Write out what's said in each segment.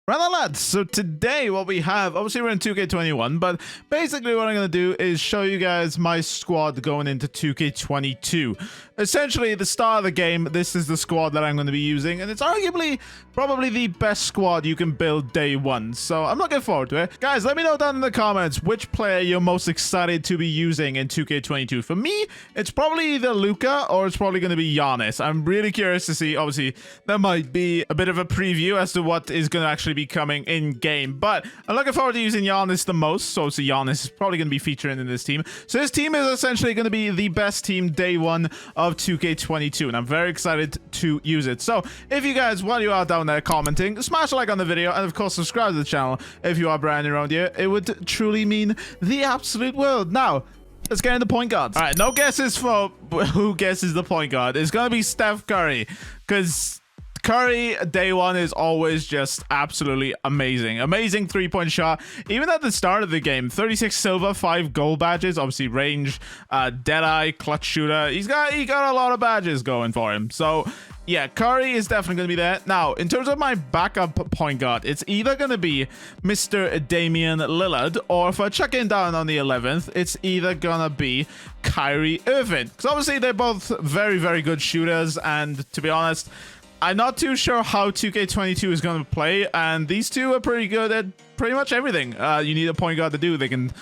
Right on, lads. So today what we have, obviously we're in 2K21, but basically what I'm going to do is show you guys my squad going into 2K22. Essentially, at the start of the game, this is the squad that I'm going to be using, and it's arguably probably the best squad you can build day one. So I'm looking forward to it. Guys, let me know down in the comments which player you're most excited to be using in 2K22. For me, it's probably either Luka or it's probably going to be Giannis. I'm really curious to see. Obviously, there might be a bit of a preview as to what is going to actually be coming in game, but I'm looking forward to using Giannis the most. So obviously Giannis is probably going to be featuring in this team. So this team is essentially going to be the best team day one of 2K22, and I'm very excited to use it. So if you guys, while you are down there commenting, smash a like on the video, and of course subscribe to the channel if you are brand new around here. It would truly mean the absolute world. Now let's get into point guards. All right, no guesses for who guesses the point guard. It's gonna be Steph Curry, because Curry day one is always just absolutely amazing. Amazing three-point shot. Even at the start of the game, 36 silver, 5 gold badges. Obviously range, deadeye, clutch shooter. He got a lot of badges going for him. So yeah, Curry is definitely going to be there. Now, in terms of my backup point guard, it's either going to be Mr. Damian Lillard, or if I check in down on the 11th, it's either going to be Kyrie Irving. Because obviously they're both very, very good shooters, and to be honest, I'm not too sure how 2K22 is going to play, and these two are pretty good at pretty much everything you need a point guard to do. They can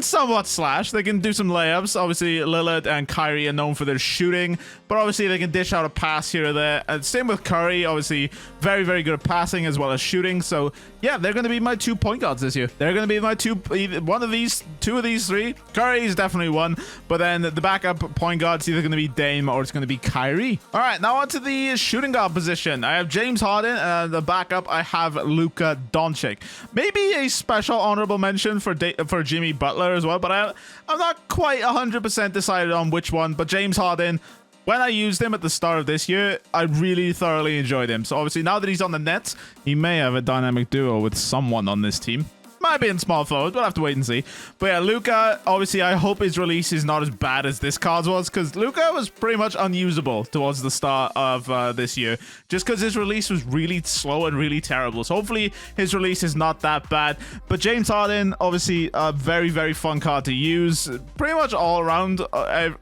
somewhat slash. They can do some layups. Obviously, Lillard and Kyrie are known for their shooting, but obviously they can dish out a pass here or there. And same with Curry, obviously very, very good at passing as well as shooting. So yeah, they're going to be my 2 point guards this year. They're going to be my two of these three. Curry is definitely one, but then the backup point guard's either going to be Dame or it's going to be Kyrie. All right, now on to the shooting guard position. I have James Harden, and the backup I have Luka Doncic. Maybe a special honorable mention for Jimmy Butler as well, but I'm not quite 100% decided on which one. But James Harden, when I used him at the start of this year, I really thoroughly enjoyed him. So obviously now that he's on the Nets, he may have a dynamic duo with someone on this team. Might be in small forward. We'll have to wait and see. But yeah, Luka, obviously, I hope his release is not as bad as this card was, because Luka was pretty much unusable towards the start of this year, just because his release was really slow and really terrible. So hopefully his release is not that bad. But James Harden, obviously, a very, very fun card to use, pretty much all around,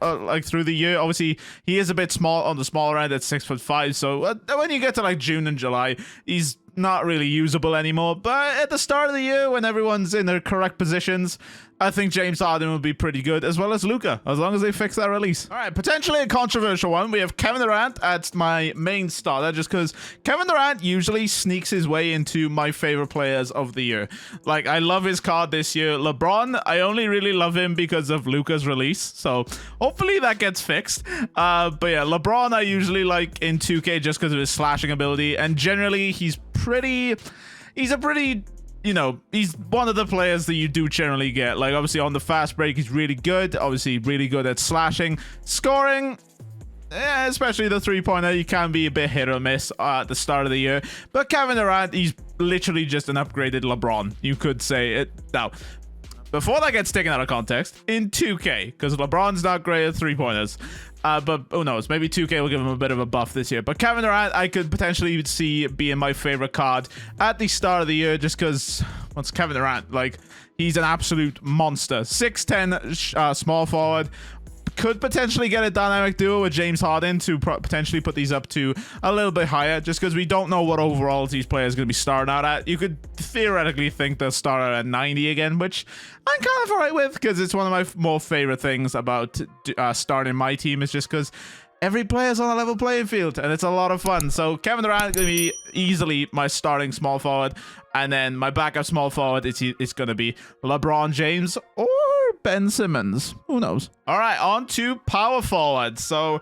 like through the year. Obviously, he is a bit small on the smaller end at 6'5". So when you get to like June and July, he's not really usable anymore. But at the start of the year, when everyone's in their correct positions, I think James Harden will be pretty good, as well as Luka, as long as they fix that release. All right, potentially a controversial one. We have Kevin Durant at my main starter, just because Kevin Durant usually sneaks his way into my favorite players of the year. Like, I love his card this year. LeBron, I only really love him because of Luka's release, so hopefully that gets fixed. But yeah, LeBron I usually like in 2K just because of his slashing ability, and generally he's a pretty, you know, he's one of the players that you do generally get. Like, obviously on the fast break, he's really good. Obviously really good at slashing. Scoring, especially the three-pointer, you can be a bit hit or miss at the start of the year. But Kevin Durant, he's literally just an upgraded LeBron, you could say it. Now, before that gets taken out of context, in 2K, because LeBron's not great at three-pointers, but who knows, maybe 2K will give him a bit of a buff this year. But Kevin Durant, I could potentially see being my favorite card at the start of the year, just because, what's Kevin Durant? Like, he's an absolute monster. 6'10", small forward. Could potentially get a dynamic duo with James Harden to potentially put these up to a little bit higher, just because we don't know what overalls these players are going to be starting out at. You could theoretically think they'll start out at 90 again, which I'm kind of alright with, because it's one of my more favorite things about starting my team, is just because every player's on a level playing field, and it's a lot of fun. So Kevin Durant is going to be easily my starting small forward, and then my backup small forward, it's going to be LeBron James or Ben Simmons. Who knows? All right, on to power forward. So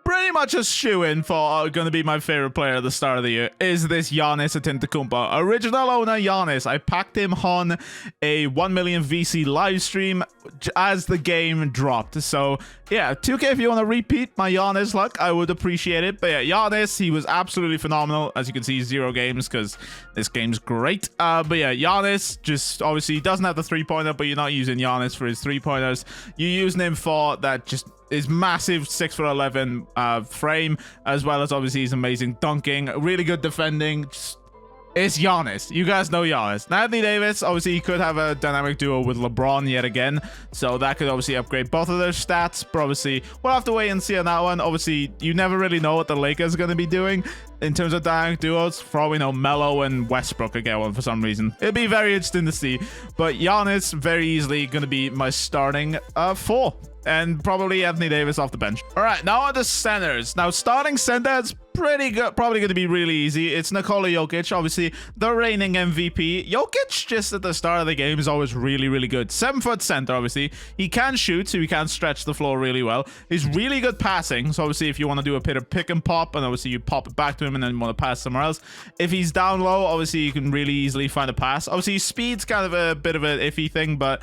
pretty much a shoe-in for going to be my favorite player at the start of the year is this Giannis Antetokounmpo. Original owner Giannis. I packed him on a 1 million VC live stream as the game dropped. So yeah, 2K, if you want to repeat my Giannis luck, I would appreciate it. But yeah, Giannis, he was absolutely phenomenal. As you can see, 0 games because this game's great. But yeah, Giannis just obviously doesn't have the three-pointer, but you're not using Giannis for his three-pointers. You're using him for that just his massive 6'11" frame, as well as obviously his amazing dunking, really good defending, just It's Giannis. You guys know Giannis. Now, Anthony Davis, obviously, he could have a dynamic duo with LeBron yet again. So that could obviously upgrade both of their stats. But obviously, we'll have to wait and see on that one. Obviously, you never really know what the Lakers are going to be doing in terms of dynamic duos. For all we know, Melo and Westbrook will get one for some reason. It'll be very interesting to see. But Giannis, very easily going to be my starting 4. And probably Anthony Davis off the bench. All right, now on to centers. Now, starting center is pretty good. Probably going to be really easy. It's Nicole Jokic, obviously the reigning MVP. Jokic, just at the start of the game, is always really, really good. 7-foot center, obviously. He can shoot, so he can stretch the floor really well. He's really good passing. So obviously, if you want to do a bit of pick and pop, and obviously you pop it back to him and then you want to pass somewhere else. If he's down low, obviously you can really easily find a pass. Obviously, speed's kind of a bit of an iffy thing, but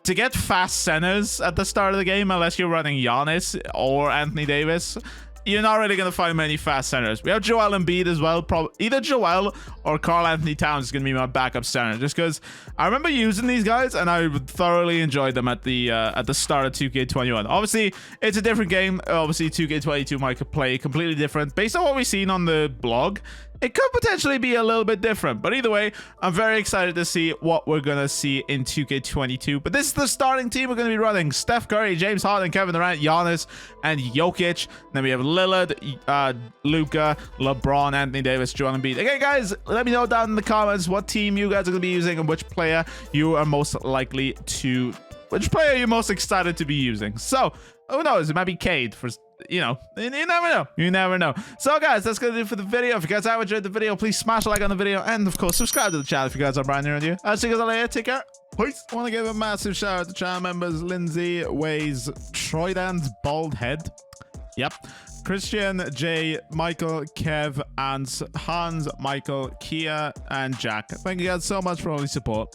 to get fast centers at the start of the game, unless you're running Giannis or Anthony Davis, you're not really going to find many fast centers. We have Joel Embiid as well. Either Joel or Karl Anthony Towns is going to be my backup center, just because I remember using these guys and I thoroughly enjoyed them at the start of 2K21. Obviously, it's a different game. Obviously, 2K22 might play completely different. Based on what we've seen on the blog, it could potentially be a little bit different. But either way, I'm very excited to see what we're going to see in 2K22. But this is the starting team we're going to be running. Steph Curry, James Harden, Kevin Durant, Giannis, and Jokic. Then we have Lillard, Luka, LeBron, Anthony Davis, Joel Embiid. Okay, guys, let me know down in the comments what team you guys are going to be using and which player you are most likely to... Which player you're most excited to be using. So, who knows? It might be Cade for... You know, you never know. You never know. So, guys, that's going to do it for the video. If you guys have enjoyed the video, please smash a like on the video. And, of course, subscribe to the channel if you guys are brand new around here. I'll see you guys later. Take care. Peace. I want to give a massive shout out to channel members Lindsay, Waze, Troydan's bald head. Yep. Christian, Jay, Michael, Kev, Ans, Hans, Michael, Kia, and Jack. Thank you guys so much for all the support.